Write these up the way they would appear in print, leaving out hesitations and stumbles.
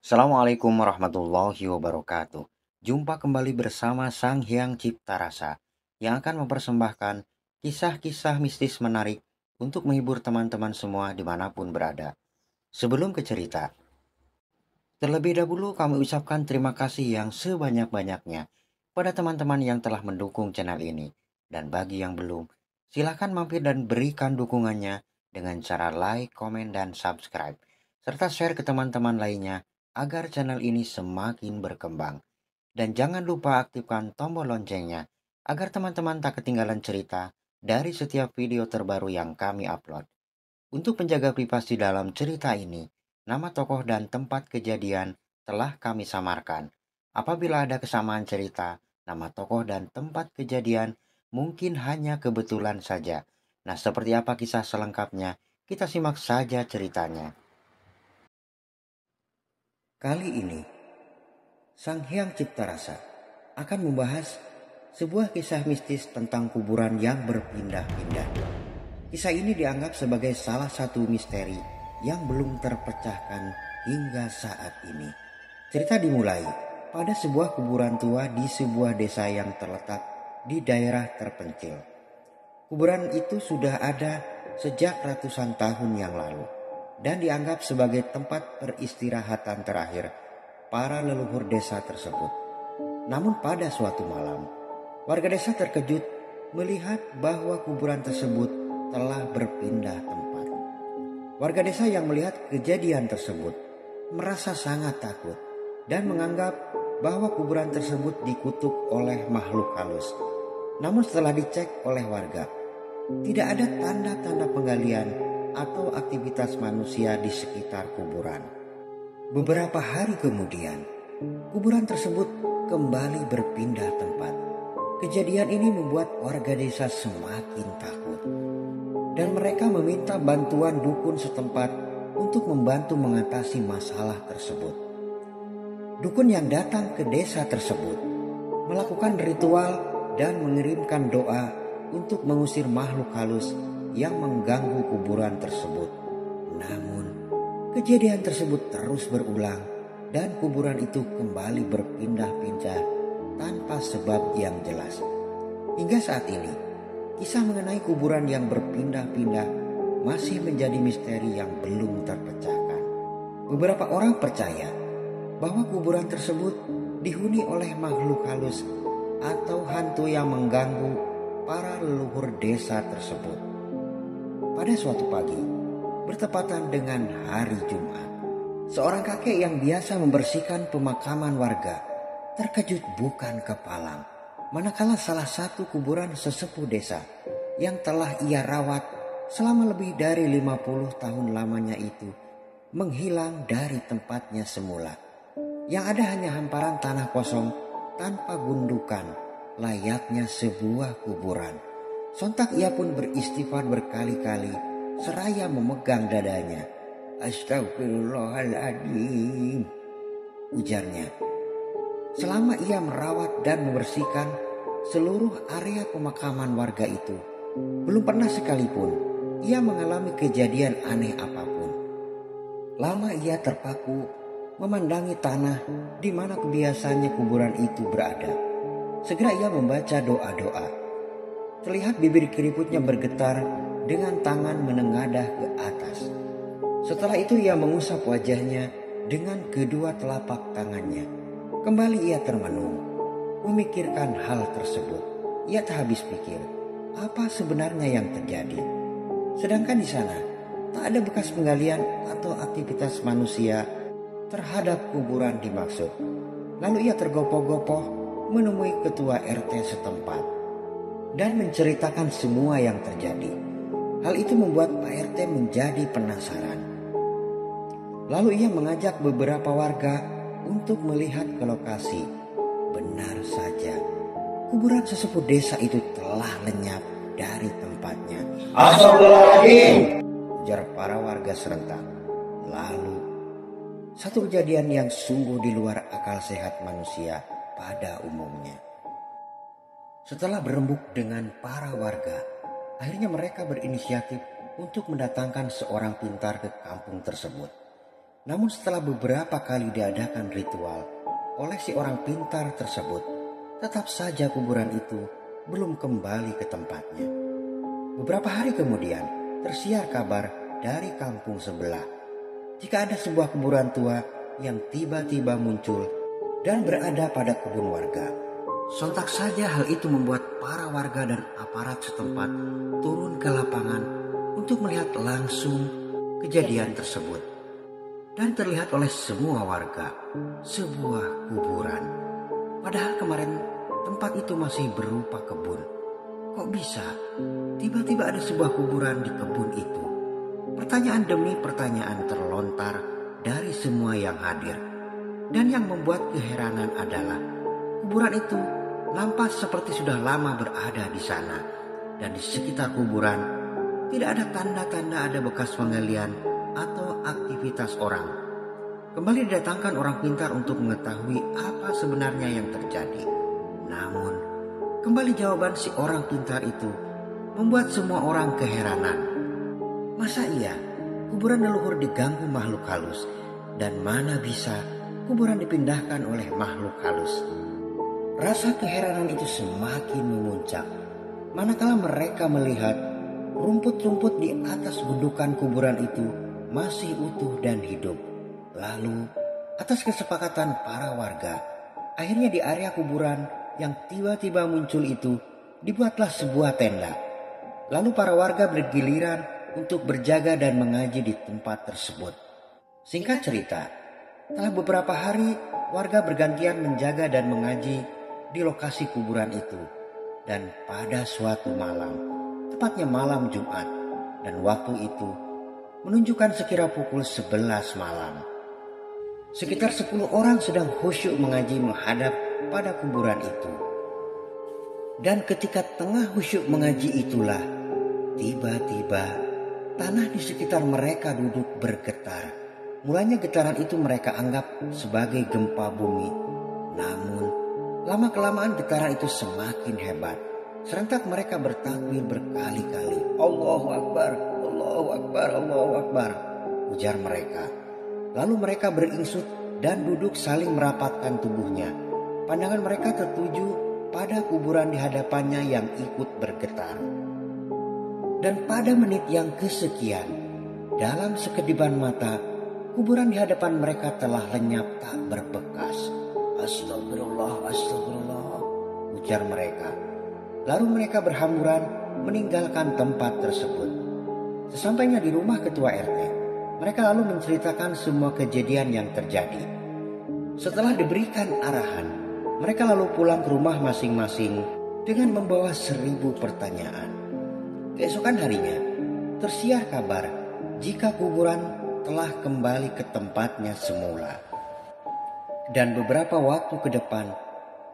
Assalamualaikum warahmatullahi wabarakatuh. Jumpa kembali bersama Sang Hyang Cipta Rasa yang akan mempersembahkan kisah-kisah mistis menarik untuk menghibur teman-teman semua dimanapun berada. Sebelum ke cerita, terlebih dahulu kami ucapkan terima kasih yang sebanyak-banyaknya pada teman-teman yang telah mendukung channel ini. Dan bagi yang belum, silahkan mampir dan berikan dukungannya dengan cara like, komen, dan subscribe. Serta share ke teman-teman lainnya agar channel ini semakin berkembang. Dan jangan lupa aktifkan tombol loncengnya agar teman-teman tak ketinggalan cerita dari setiap video terbaru yang kami upload. Untuk penjaga privasi dalam cerita ini, nama tokoh dan tempat kejadian telah kami samarkan. Apabila ada kesamaan cerita, nama tokoh dan tempat kejadian mungkin hanya kebetulan saja. Nah, seperti apa kisah selengkapnya? Kita simak saja ceritanya. Kali ini, Sang Hyang Cipta Rasa akan membahas sebuah kisah mistis tentang kuburan yang berpindah-pindah. Kisah ini dianggap sebagai salah satu misteri yang belum terpecahkan hingga saat ini. Cerita dimulai pada sebuah kuburan tua di sebuah desa yang terletak di daerah terpencil. Kuburan itu sudah ada sejak ratusan tahun yang lalu dan dianggap sebagai tempat peristirahatan terakhir para leluhur desa tersebut. Namun pada suatu malam, warga desa terkejut melihat bahwa kuburan tersebut telah berpindah tempat. Warga desa yang melihat kejadian tersebut merasa sangat takut dan menganggap bahwa kuburan tersebut dikutuk oleh makhluk halus. Namun setelah dicek oleh warga, tidak ada tanda-tanda penggalian atau aktivitas manusia di sekitar kuburan. Beberapa hari kemudian, kuburan tersebut kembali berpindah tempat. Kejadian ini membuat warga desa semakin takut dan mereka meminta bantuan dukun setempat untuk membantu mengatasi masalah tersebut. Dukun yang datang ke desa tersebut melakukan ritual dan mengirimkan doa untuk mengusir makhluk halus yang mengganggu kuburan tersebut. Namun, kejadian tersebut terus berulang dan kuburan itu kembali berpindah-pindah tanpa sebab yang jelas. Hingga saat ini, kisah mengenai kuburan yang berpindah-pindah masih menjadi misteri yang belum terpecahkan. Beberapa orang percaya bahwa kuburan tersebut dihuni oleh makhluk halus atau hantu yang mengganggu para leluhur desa tersebut. Pada suatu pagi, bertepatan dengan hari Jumat, seorang kakek yang biasa membersihkan pemakaman warga terkejut bukan kepalang, manakala salah satu kuburan sesepuh desa yang telah ia rawat selama lebih dari 50 tahun lamanya itu menghilang dari tempatnya semula. Yang ada hanya hamparan tanah kosong tanpa gundukan layaknya sebuah kuburan. Sontak ia pun beristighfar berkali-kali seraya memegang dadanya. Astagfirullahaladzim, ujarnya. Selama ia merawat dan membersihkan seluruh area pemakaman warga itu, belum pernah sekalipun ia mengalami kejadian aneh apapun. Lama ia terpaku memandangi tanah di mana kebiasaannya kuburan itu berada. Segera ia membaca doa-doa. Terlihat bibir keriputnya bergetar dengan tangan menengadah ke atas. Setelah itu ia mengusap wajahnya dengan kedua telapak tangannya. Kembali ia termenung, memikirkan hal tersebut. Ia tak habis pikir, apa sebenarnya yang terjadi. Sedangkan di sana, tak ada bekas penggalian atau aktivitas manusia terhadap kuburan dimaksud. Lalu ia tergopoh-gopoh menemui ketua RT setempat dan menceritakan semua yang terjadi. Hal itu membuat Pak RT menjadi penasaran. Lalu ia mengajak beberapa warga untuk melihat ke lokasi. Benar saja, kuburan sesepuh desa itu telah lenyap dari tempatnya. Astagfirullahaladzim, ujar para warga serentak. Lalu, satu kejadian yang sungguh di luar akal sehat manusia pada umumnya. Setelah berembuk dengan para warga, akhirnya mereka berinisiatif untuk mendatangkan seorang pintar ke kampung tersebut. Namun setelah beberapa kali diadakan ritual oleh si orang pintar tersebut, tetap saja kuburan itu belum kembali ke tempatnya. Beberapa hari kemudian tersiar kabar dari kampung sebelah jika ada sebuah kuburan tua yang tiba-tiba muncul dan berada pada kebun warga. Sontak saja hal itu membuat para warga dan aparat setempat turun ke lapangan untuk melihat langsung kejadian tersebut. Dan terlihat oleh semua warga sebuah kuburan. Padahal kemarin tempat itu masih berupa kebun. Kok bisa tiba-tiba ada sebuah kuburan di kebun itu? Pertanyaan demi pertanyaan terlontar dari semua yang hadir. Dan yang membuat keheranan adalah kuburan itu nampak seperti sudah lama berada di sana. Dan di sekitar kuburan tidak ada tanda-tanda ada bekas penggalian atau aktivitas orang. Kembali didatangkan orang pintar untuk mengetahui apa sebenarnya yang terjadi. Namun, kembali jawaban si orang pintar itu membuat semua orang keheranan. Masa iya kuburan leluhur diganggu makhluk halus, dan mana bisa kuburan dipindahkan oleh makhluk halus? Rasa keheranan itu semakin memuncak manakala mereka melihat rumput-rumput di atas gundukan kuburan itu masih utuh dan hidup. Lalu, atas kesepakatan para warga, akhirnya di area kuburan yang tiba-tiba muncul itu dibuatlah sebuah tenda. Lalu para warga bergiliran untuk berjaga dan mengaji di tempat tersebut. Singkat cerita, setelah beberapa hari warga bergantian menjaga dan mengaji di lokasi kuburan itu. Dan pada suatu malam, tepatnya malam Jumat, dan waktu itu menunjukkan sekira pukul 11 malam. Sekitar 10 orang sedang khusyuk mengaji menghadap pada kuburan itu. Dan ketika tengah khusyuk mengaji itulah, tiba-tiba tanah di sekitar mereka duduk bergetar. Mulanya getaran itu mereka anggap sebagai gempa bumi. Namun, lama-kelamaan getaran itu semakin hebat. Serentak mereka bertakbir berkali-kali. Allahu Akbar, Allahu Akbar, Allahu Akbar, ujar mereka. Lalu mereka beringsut dan duduk saling merapatkan tubuhnya. Pandangan mereka tertuju pada kuburan di hadapannya yang ikut bergetar. Dan pada menit yang kesekian, dalam sekedipan mata, kuburan di hadapan mereka telah lenyap tak berbekas. Astagfirullah, astagfirullah, ujar mereka. Lalu mereka berhamburan meninggalkan tempat tersebut. Sesampainya di rumah ketua RT, mereka lalu menceritakan semua kejadian yang terjadi. Setelah diberikan arahan, mereka lalu pulang ke rumah masing-masing dengan membawa 1000 pertanyaan. Keesokan harinya, tersiar kabar jika kuburan telah kembali ke tempatnya semula. Dan beberapa waktu ke depan,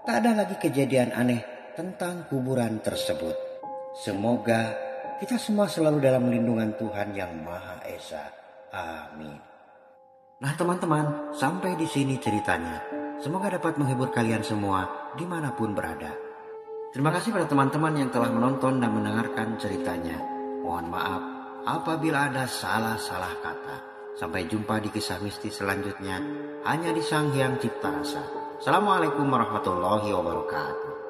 tak ada lagi kejadian aneh tentang kuburan tersebut. Semoga kita semua selalu dalam lindungan Tuhan yang Maha Esa. Amin. Nah teman-teman, sampai di sini ceritanya. Semoga dapat menghibur kalian semua dimanapun berada. Terima kasih pada teman-teman yang telah menonton dan mendengarkan ceritanya. Mohon maaf apabila ada salah-salah kata. Sampai jumpa di kisah mistis selanjutnya hanya di Sang Hyang Cipta Rasa. Assalamualaikum warahmatullahi wabarakatuh.